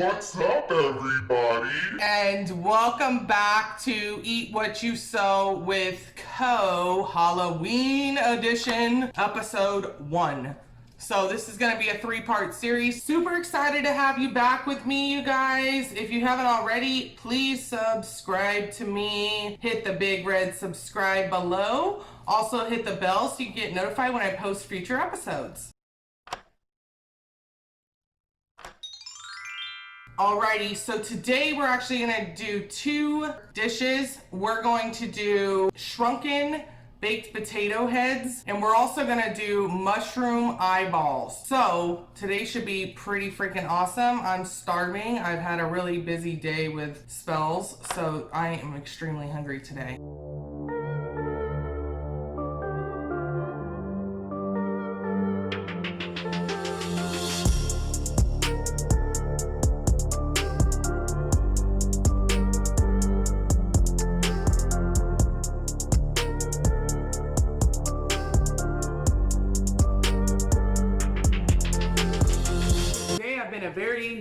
What's up, everybody? And welcome back to Eat What You Sow with Co. Halloween Edition, Episode 1. So this is going to be a 3-part series. Super excited to have you back with me, you guys. If you haven't already, please subscribe to me. Hit the big red subscribe below. Also hit the bell so you get notified when I post future episodes. Alrighty, so today we're actually gonna do 2 dishes. We're going to do shrunken baked potato heads, and we're also gonna do mushroom eyeballs. So today should be pretty freaking awesome. I'm starving. I've had a really busy day with spells, so I am extremely hungry today.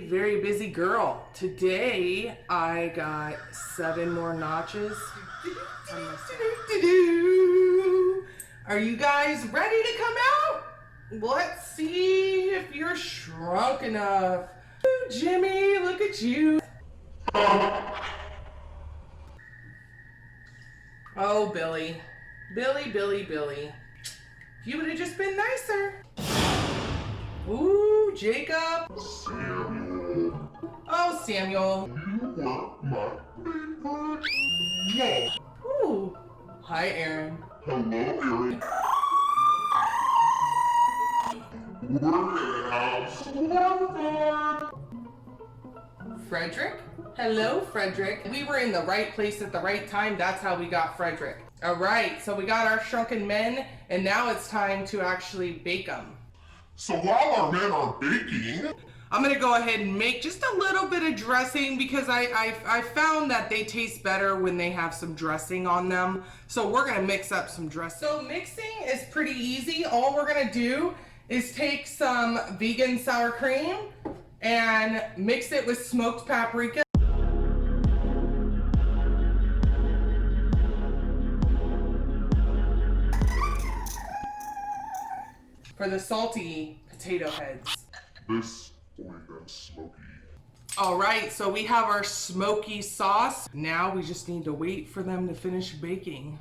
Very busy girl. Today I got 7 more notches. Are you guys ready to come out? Let's see if you're shrunk enough. Ooh, Jimmy, look at you. Oh, Billy. Billy. You would have just been nicer. Ooh, Jacob. Samuel. Oh, Samuel. You are my favorite. Yeah. Ooh. Hi, Aaron. Hello, Aaron. We're gonna have some more fun. Frederick? Hello, Frederick. We were in the right place at the right time. That's how we got Frederick. All right, so we got our shrunken men, and now it's time to actually bake them. So while our men are baking, I'm gonna go ahead and make just a little bit of dressing because I found that they taste better when they have some dressing on them. So we're gonna mix up some dressing. So mixing is pretty easy. All we're gonna do is take some vegan sour cream and mix it with smoked paprika. For the salty potato heads. this will make them smoky. All right, so we have our smoky sauce. Now we just need to wait for them to finish baking.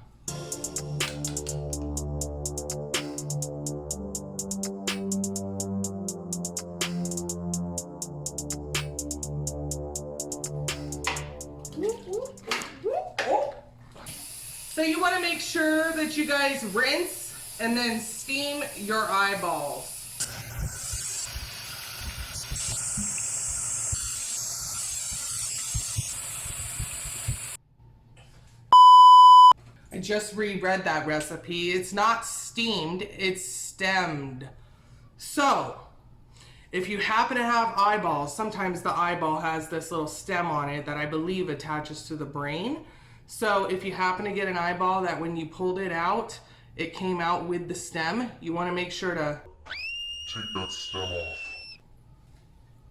So you want to make sure that you guys rinse and then steam your eyeballs. I just reread that recipe. It's not steamed, it's stemmed. So, if you happen to have eyeballs, sometimes the eyeball has this little stem on it that I believe attaches to the brain. So if you happen to get an eyeball that when you pulled it out, it came out with the stem, you want to make sure to Take that stem off.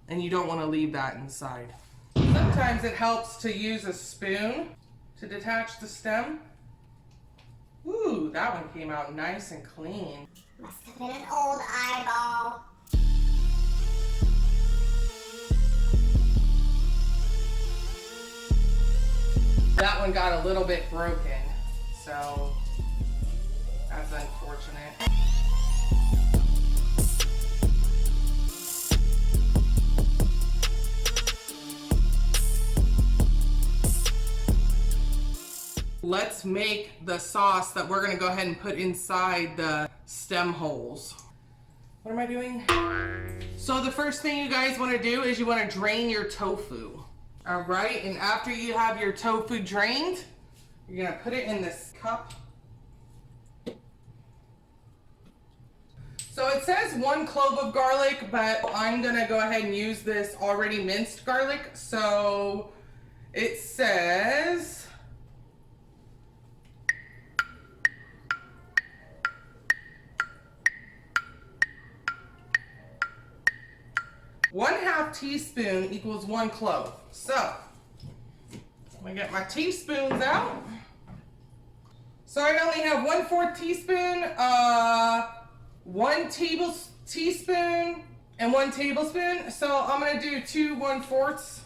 and you don't want to leave that inside. Sometimes it helps to use a spoon to detach the stem. Ooh, that one came out nice and clean. Must have been an old eyeball. That one got a little bit broken, so that's unfortunate. Let's make the sauce that we're gonna go ahead and put inside the stem holes. What am I doing? So the first thing you guys wanna do is you wanna drain your tofu. All right, and after you have your tofu drained, you're gonna put it in this cup. So it says 1 clove of garlic, but I'm gonna go ahead and use this already minced garlic. So it says 1/2 teaspoon equals 1 clove. So, I'm gonna get my teaspoons out. So I only have 1/4 teaspoon, 1 teaspoon, and 1 tablespoon. So I'm gonna do 2 1/4.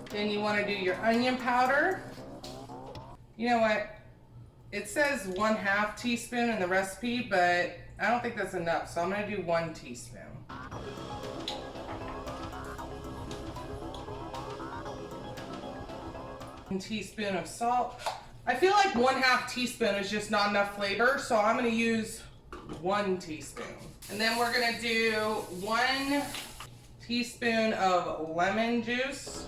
Then you wanna do your onion powder. You know what? It says 1/2 teaspoon in the recipe, but I don't think that's enough. So I'm gonna do 1 teaspoon. 1 teaspoon of salt. I feel like 1/2 teaspoon is just not enough flavor, so I'm gonna use 1 teaspoon. And then we're gonna do 1 teaspoon of lemon juice.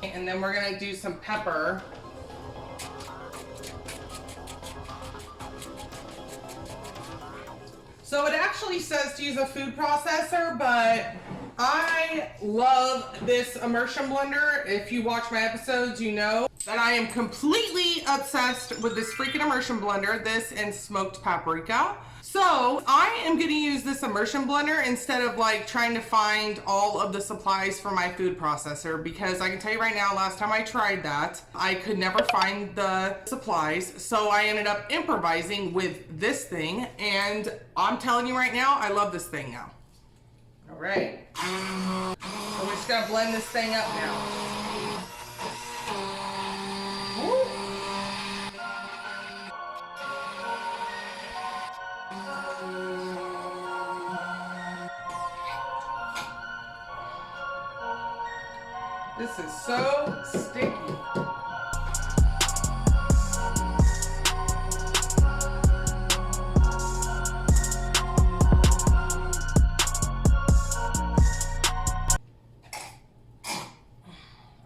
And then we're gonna do some pepper. So it actually says to use a food processor, but I love this immersion blender. If you watch my episodes, you know that I am completely obsessed with this freaking immersion blender, this and smoked paprika. So I am gonna use this immersion blender instead of like trying to find all of the supplies for my food processor, because I can tell you right now, last time I tried that, I could never find the supplies. So I ended up improvising with this thing, and I'm telling you right now, I love this thing now. All right, so we're just gonna blend this thing up now. Woo. This is so sticky.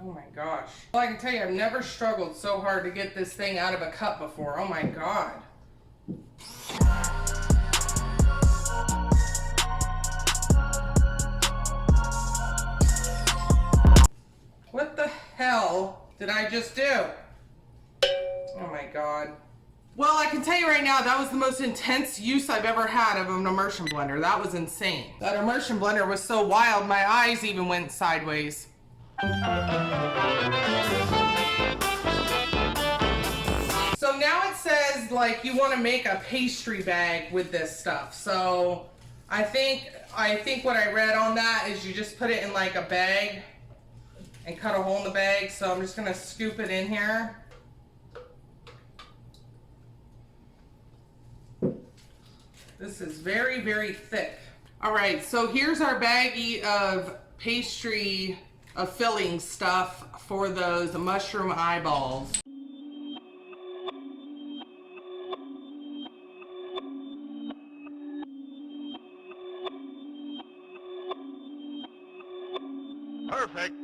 Oh my gosh. Well, I can tell you, I've never struggled so hard to get this thing out of a cup before. Oh my God. What the hell did I just do? Oh my God. Well, I can tell you right now, that was the most intense use I've ever had of an immersion blender. That was insane. That immersion blender was so wild, my eyes even went sideways. So now it says like you want to make a pastry bag with this stuff. So I think what I read on that is you just put it in like a bag and cut a hole in the bag. So I'm just gonna scoop it in here. This is very, very thick. All right, so here's our baggie of pastry, of filling stuff for those mushroom eyeballs. Perfect.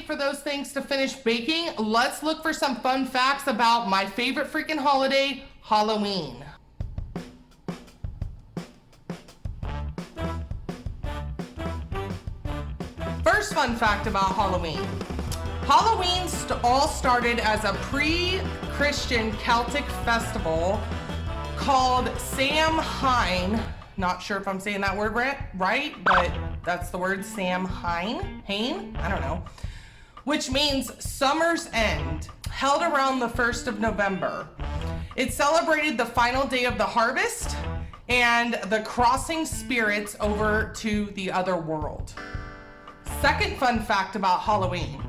For those things to finish baking, let's look for some fun facts about my favorite freaking holiday, Halloween. First fun fact about Halloween. Halloween all started as a pre-Christian Celtic festival called Samhain. Not sure if I'm saying that word right, but that's the word Samhain. I don't know. Which means summer's end, held around the 1st of November. It celebrated the final day of the harvest and the crossing spirits over to the other world. Second fun fact about Halloween.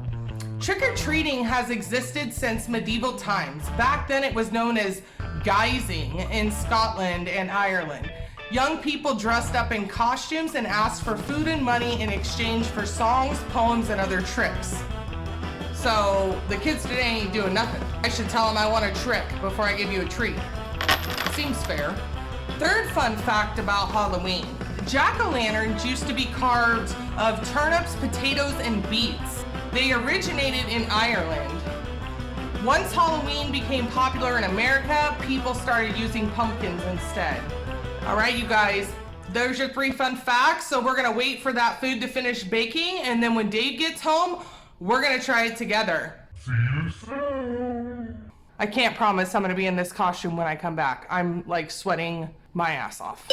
Trick-or-treating has existed since medieval times. Back then it was known as guising in Scotland and Ireland. Young people dressed up in costumes and asked for food and money in exchange for songs, poems, and other tricks. So the kids today ain't doing nothing. I should tell them I want a trick before I give you a treat. Seems fair. Third fun fact about Halloween. Jack-o'-lanterns used to be carved of turnips, potatoes, and beets. They originated in Ireland. Once Halloween became popular in America, people started using pumpkins instead. All right, you guys, there's your 3 fun facts. So we're gonna wait for that food to finish baking, and then when Dave gets home, we're gonna try it together. See you soon. I can't promise I'm gonna be in this costume when I come back. I'm like sweating my ass off.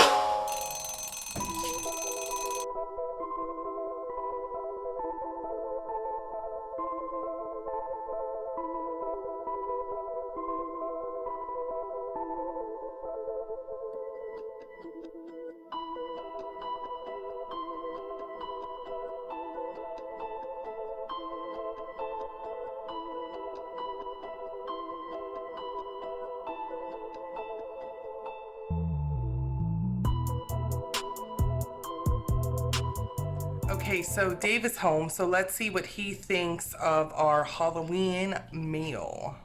Okay, so Dave is home, so let's see what he thinks of our Halloween meal.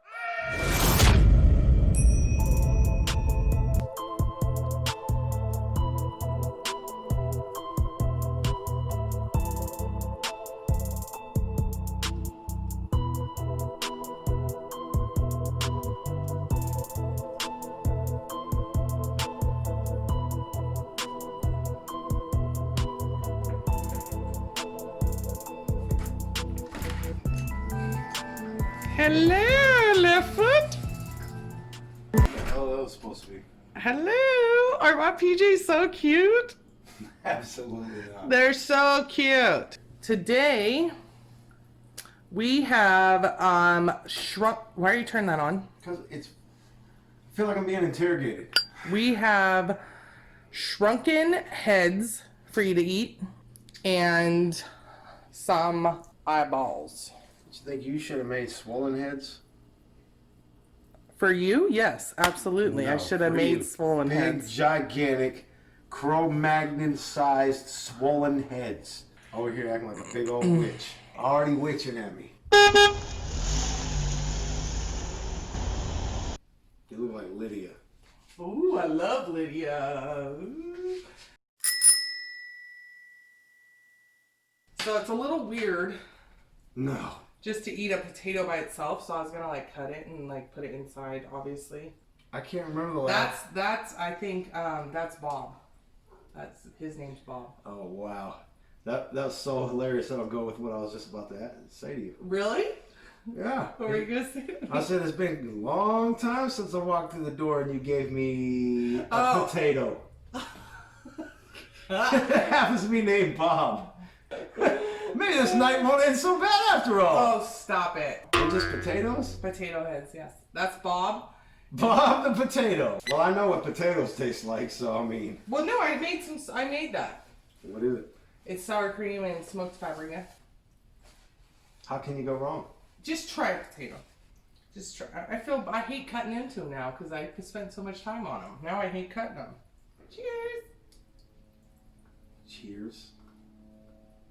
Hello, left foot. What the hell that was supposed to be? Hello. Are my PJs so cute? Absolutely not. They're so cute. Today, we have shrunk. Why are you turning that on? Because I feel like I'm being interrogated. We have shrunken heads for you to eat and some eyeballs. Do you think you should have made swollen heads? For you? Yes, absolutely. I No, should have for made you. swollen Big, heads. gigantic, Cro-Magnon-sized swollen heads. Over here acting like a big old witch. Already witching at me. You look like Lydia. Ooh, I love Lydia. Ooh. So it's a little weird No. just to eat a potato by itself, so I was gonna like cut it and like put it inside, obviously. I can't remember the last. That's I think that's Bob. That's his name's Bob. Oh, wow. That was so hilarious. That'll go with what I was just about to say to you. Really? Yeah. What were you gonna say? I said it's been a long time since I walked through the door and you gave me a potato. It happens to be named Bob. Maybe this night won't end so bad after all. Oh, stop it. They're just potatoes? Potato heads, yes. That's Bob. Bob the potato. Well, I know what potatoes taste like, so I mean. Well, no, I made that. What is it? It's sour cream and smoked paprika. How can you go wrong? Just try a potato. Just try. I hate cutting into them now because I spent so much time on them. Now I hate cutting them. Cheers. Cheers.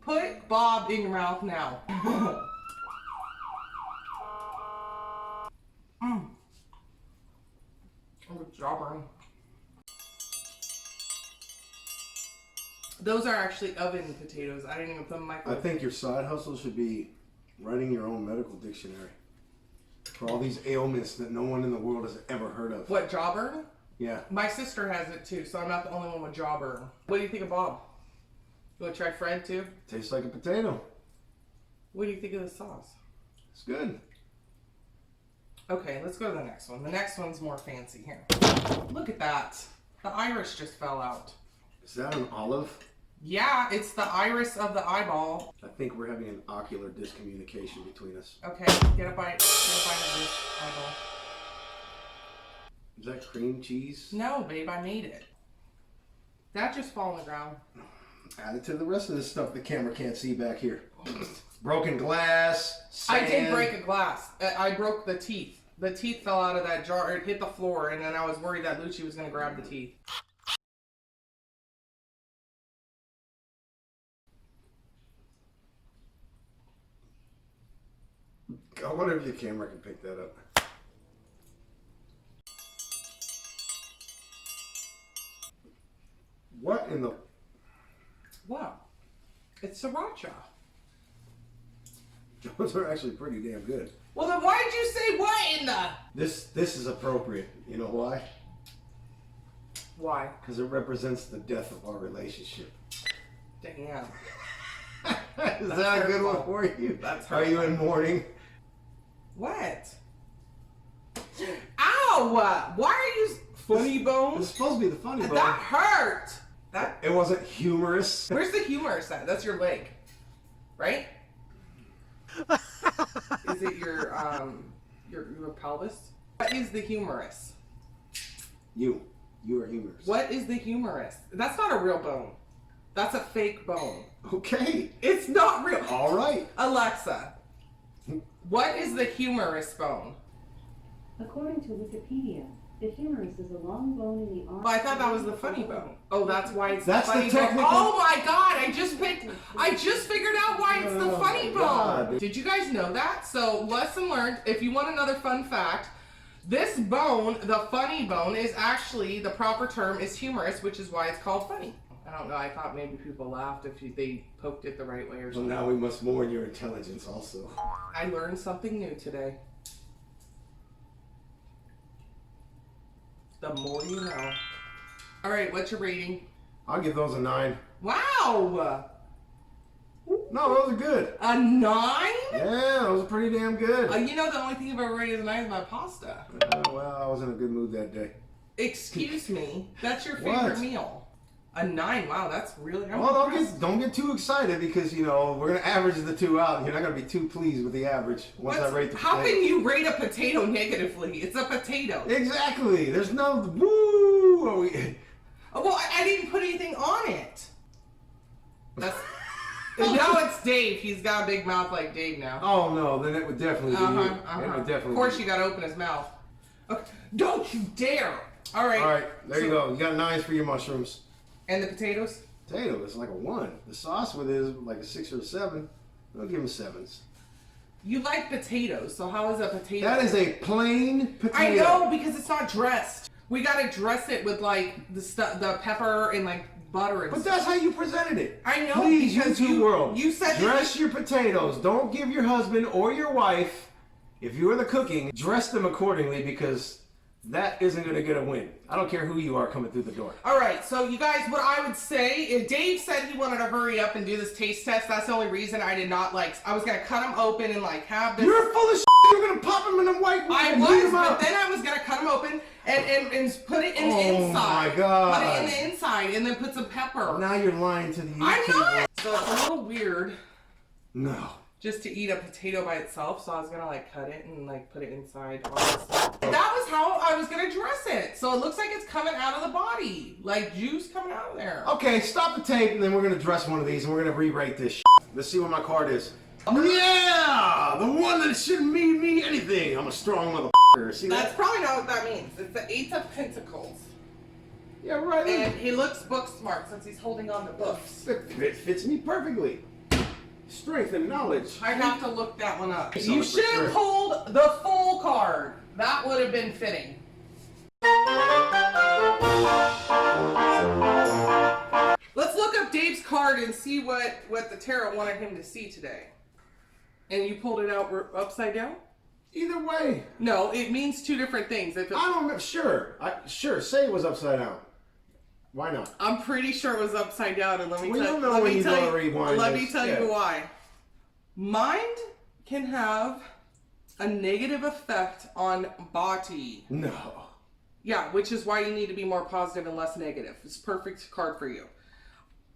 Put Bob in your mouth now. Oh, jawbone. Those are actually oven potatoes. I didn't even put them in my I microwave. think your side hustle should be writing your own medical dictionary for all these ailments that no one in the world has ever heard of. What, jawbone? Yeah. My sister has it too, so I'm not the only one with jawbone. What do you think of Bob? You want to try Fred too? Tastes like a potato. What do you think of the sauce? It's good. Okay, let's go to the next one. The next one's more fancy here. Look at that. The iris just fell out. Is that an olive? Yeah, it's the iris of the eyeball. I think we're having an ocular discommunication between us. Okay, get a bite. Get a bite of this eyeball. Is that cream cheese? No, babe, I made it. That just fell on the ground. Add it to the rest of this stuff the camera can't see back here. Broken glass, sand. I did break a glass. I broke the teeth. The teeth fell out of that jar. It hit the floor, and then I was worried that Lucci was going to grab the teeth. I wonder if your camera can pick that up. What in the... Wow. It's sriracha. Those are actually pretty damn good. Well, then why did you say what in the? This is appropriate. You know why? Why? Because it represents the death of our relationship. Damn. Is that a good one for you? That's Are you in mourning? What? Ow! Why are you funny It's bones? supposed to be the funny bone. That hurt. That. It wasn't humorous. Where's the humorous at? That's your leg, right? Is it your pelvis? What is the humerus? You are humorous. What is the humerus? That's not a real bone. That's a fake bone. Okay. It's not real. All right. Alexa, what is the humerus bone? According to Wikipedia, the humerus is a long bone in the arm. Well, I thought that was the funny bone. Oh, that's why it's That's the the funny technical- bone. Oh my god, I just figured out why it's the Oh funny my bone. God. Did you guys know that? So, lesson learned, if you want another fun fact, this bone, the funny bone, is actually, the proper term is humerus, which is why it's called funny. I don't know, I thought maybe people laughed if they poked it the right way or Well, something. now we must mourn your intelligence also. I learned something new today. The more you know. All right, what's your rating? I'll give those a 9. Wow! No, those are good. A 9? Yeah, those are pretty damn good. You know the only thing you've ever rated as a 9 is my pasta. Well, I was in a good mood that day. Excuse me, that's your What? favorite meal. A 9, wow, that's really... I'm Well, impressed. don't get too excited because, you know, we're going to average the two out. And you're not going to be too pleased with the average once I rate the How potato. can you rate a potato negatively? It's a potato. Exactly. There's no... Woo! Are we... Well, I didn't put anything on it. That's... Now it's Dave. He's got a big mouth like Dave now. Oh, no. Then it would definitely be you. It would definitely Of course, be you gotta open his mouth. Okay. Don't you dare! All right. All right. There you go. You got 9s for your mushrooms. And the potatoes? Potato is like a 1. The sauce with it is like a 6 or a 7. I'll give them 7s. You like potatoes, so how is a potato? That is a plain potato. I know, because it's not dressed. We gotta dress it with like the pepper and like butter and But stuff. that's how you presented it. I know, Please, because YouTube world. you said dress your potatoes. Don't give your husband or your wife, if you are the cooking, dress them accordingly because that isn't going to get a win. I don't care who you are coming through the door. All right, so you guys, what I would say, if Dave said he wanted to hurry up and do this taste test, that's the only reason I did not like. I was gonna cut them open and like have this. You're full of shit. You're going to pop them in the white. I and beat was, 'em but up. then I was gonna cut them open and put it in the Oh inside. my God. Put it in the inside and then put some pepper. Now you're lying to the YouTube I'm world. not. So it's a little weird No. just to eat a potato by itself. So I was gonna like cut it and like put it inside. That was how I was gonna dress it. So it looks like it's coming out of the body, like juice coming out of there. Okay, stop the tape and then we're going to dress one of these and we're going to re-rate this shit. Let's see what my card is. Yeah! The one that shouldn't mean me anything. I'm a strong motherfucker. See That's that? probably not what that means. It's the Eight of Pentacles. Yeah, right. And he looks book smart since he's holding on to books. It fits me perfectly. Strength and knowledge. I have to look that one up. So You for should have sure. pulled the full card. That would have been fitting. Let's look up Dave's card and see what the tarot wanted him to see today. And you pulled it out upside down? Either way, No, it means two different things. If it, I don't know. Sure. Sure, say it was upside down. Why not? I'm pretty sure it was upside down, and let me Well, tell you know let when me you tell go you, to rewind let this. me tell Yeah. you why. Mind can have a negative effect on body. No. Yeah, which is why you need to be more positive and less negative. It's a perfect card for you.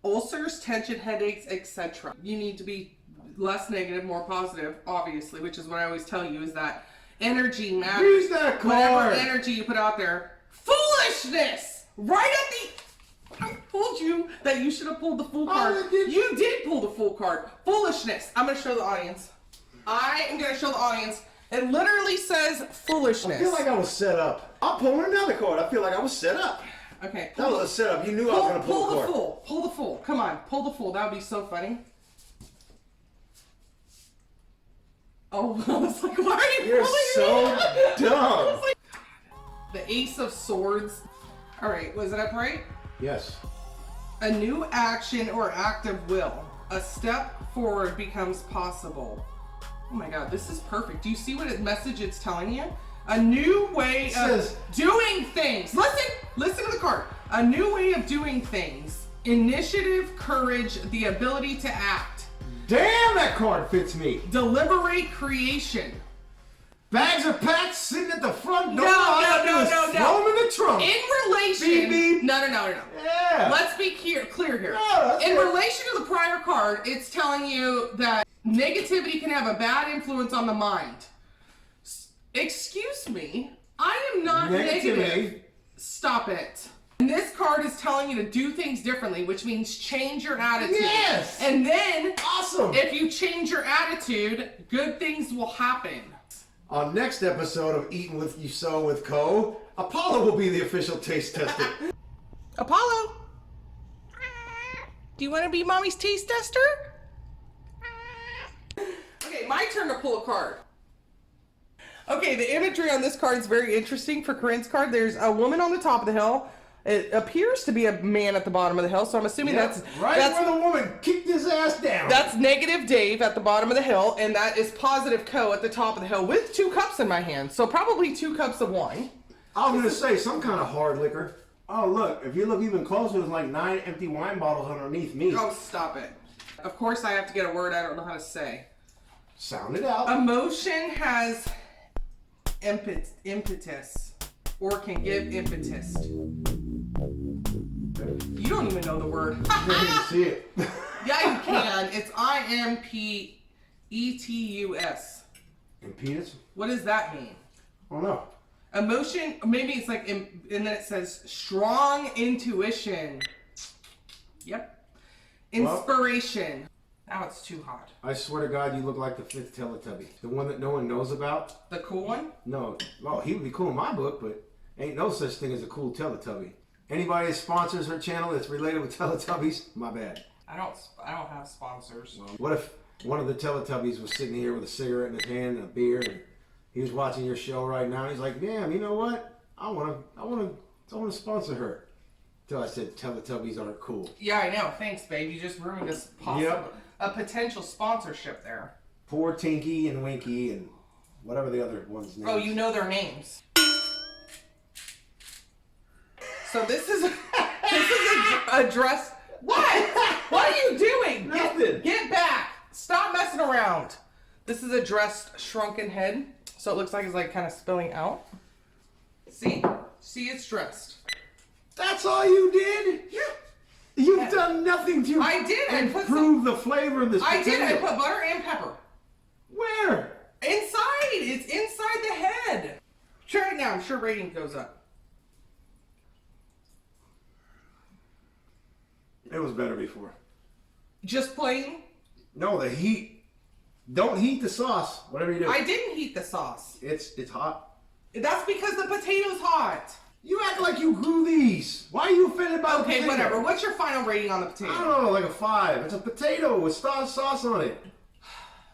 Ulcers, tension, headaches, etc. You need to be less negative, more positive, obviously, which is what I always tell you is that energy matters. Use that Whatever card. energy you put out there. Foolishness! Right at the... I told you that you should have pulled the full card. I did. You did pull the full card. Foolishness. I'm going to show the audience. I am going to show the audience. It literally says foolishness. I feel like I was set up. I'm pulling another card. I feel like I was set up. Okay. That was a setup. You knew I was going to pull the the card. full. Pull the full. Come on. Pull the full. That would be so funny. Oh, I was like, why are you You're pulling so it? dumb. I was like, the Ace of Swords. All right. Was it up right? Yes. A new action or act of will. A step forward becomes possible. Oh my God, this is perfect. Do you see what message it's telling you? A new way of doing things. Listen to the card. A new way of doing things. Initiative, courage, the ability to act. Damn, that card fits me. Deliberate creation. Bags are packed, sitting at the front door. No. Throw them in the trunk. In relation. Beep, beep. No. Yeah. Let's be clear here. No, In relation to the prior card, it's telling you that negativity can have a bad influence on the mind. Excuse me, I am not negative. Stop it. And this card is telling you to do things differently, which means change your attitude. Yes. And then, Awesome. if you change your attitude, good things will happen. On next episode of Eating With You So with Co, Apollo will be the official taste tester. Apollo, do you want to be mommy's taste tester? Okay, my turn to pull a card. Okay, the imagery on this card is very interesting for Corinne's card. There's a woman on the top of the hill. It appears to be a man at the bottom of the hill, so I'm assuming that's where the woman kicked his ass down. That's negative Dave at the bottom of the hill, and that is positive Co at the top of the hill with 2 cups in my hand. So probably 2 cups of wine. I was gonna say some kind of hard liquor. Oh look, if you look even closer, there's like 9 empty wine bottles underneath me. Oh, stop it. Of course I have to get a word I don't know how to say. Sound it out. Emotion has impetus, or can give impetus. You don't even know the word. I didn't see it. Yeah, you can. It's IMPETUS. Impedance? What does that mean? I don't know. Emotion, maybe it's like, and then it says strong intuition. Yep. Inspiration. Now it's too hot. I swear to God, you look like the 5th Teletubby. The one that no one knows about. The cool one? No. Well, he would be cool in my book, but ain't no such thing as a cool Teletubby. Anybody that sponsors her channel that's related with Teletubbies, my bad. I don't have sponsors. What if one of the Teletubbies was sitting here with a cigarette in his hand and a beer, and he was watching your show right now, and he's like, damn, you know what? I wanna sponsor her. Till I said Teletubbies aren't cool. Yeah, I know. Thanks, babe. You just ruined a potential sponsorship there. Poor Tinky and Winky and whatever the other one's name. Oh, you know their names. So this is a dress. What? What are you doing? Nothing. Get back. Stop messing around. This is a dressed shrunken head. So it looks like it's like kind of spilling out. See, it's dressed. That's all you did? Yeah. You've done nothing to improve the flavor of this potato. I did. I put butter and pepper. Where? Inside. It's inside the head. Try it now. I'm sure rating goes up. It was better before. Just plain? No, the heat. Don't heat the sauce. Whatever you do. I didn't heat the sauce. It's hot. That's because the potato's hot. You act like you grew these. Why are you offended by the potato? Okay, whatever. What's your final rating on the I potato? don't know, like a 5. It's a potato with sauce on it.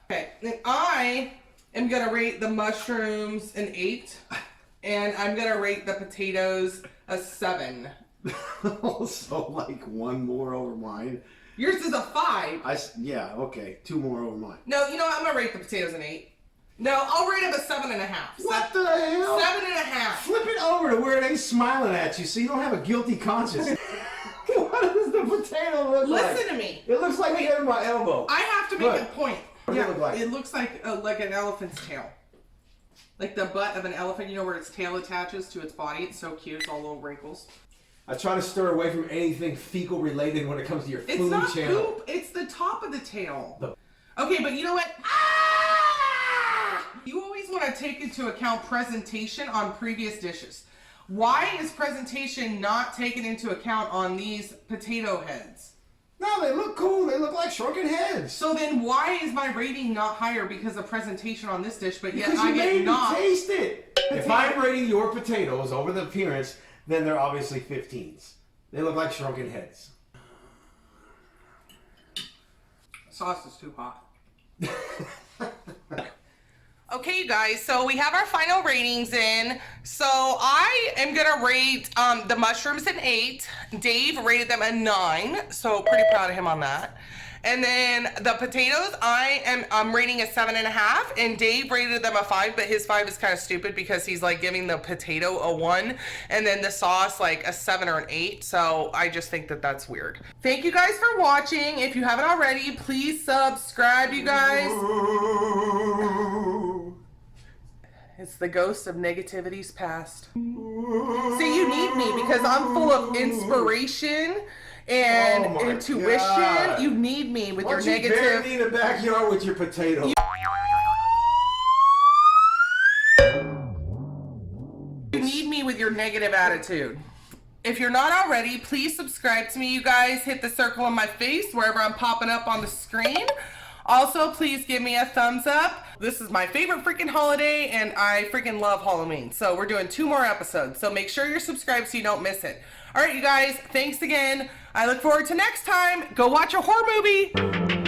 Okay, then I am gonna rate the mushrooms an 8, and I'm gonna rate the potatoes a 7. Also, like 1 more over mine. Yours is a 5. Yeah, okay. 2 more over mine. No, you know what? I'm gonna rate the potatoes an 8. No, I'll rate them a 7.5. What the hell? 7.5. Flip it over to where it ain't smiling at you so you don't have a guilty conscience. What does the potato look like? Listen to me. It looks like it's in my elbow. I have to make a point. What does it look like? It looks like an elephant's tail. Like the butt of an elephant, you know, where its tail attaches to its body. It's so cute. It's all little wrinkles. I try to stir away from anything fecal related when it comes to your food channel. It's not poop. It's the top of the tail. Okay, but you know what? You always want to take into account presentation on previous dishes. Why is presentation not taken into account on these potato heads? No, they look cool. They look like shrunken heads. So then why is my rating not higher because of presentation on this dish, but yet Because I you get made not? me taste it. If I'm rating your potatoes over the appearance, then they're obviously 15s. They look like shrunken heads. Sauce is too hot. Okay, you guys, so we have our final ratings in. So I am gonna rate the mushrooms an 8. Dave rated them a 9, so pretty proud of him on that. And then the potatoes, I'm rating a 7.5, and Dave rated them a 5, but his 5 is kind of stupid because he's like giving the potato a 1, and then the sauce like a 7 or an 8. So I just think that that's weird. Thank you guys for watching. If you haven't already, please subscribe, you guys. It's the ghost of negativity's past. See, you need me because I'm full of inspiration and intuition. God. You need me with your Bury negative. me in the backyard with your potato. You need me with your negative attitude. If you're not already, please subscribe to me, you guys. Hit the circle on my face wherever I'm popping up on the screen. Also, please give me a thumbs up. This is my favorite freaking holiday, and I freaking love Halloween. So we're doing 2 more episodes. So make sure you're subscribed so you don't miss it. All right, you guys, thanks again. I look forward to next time. Go watch a horror movie.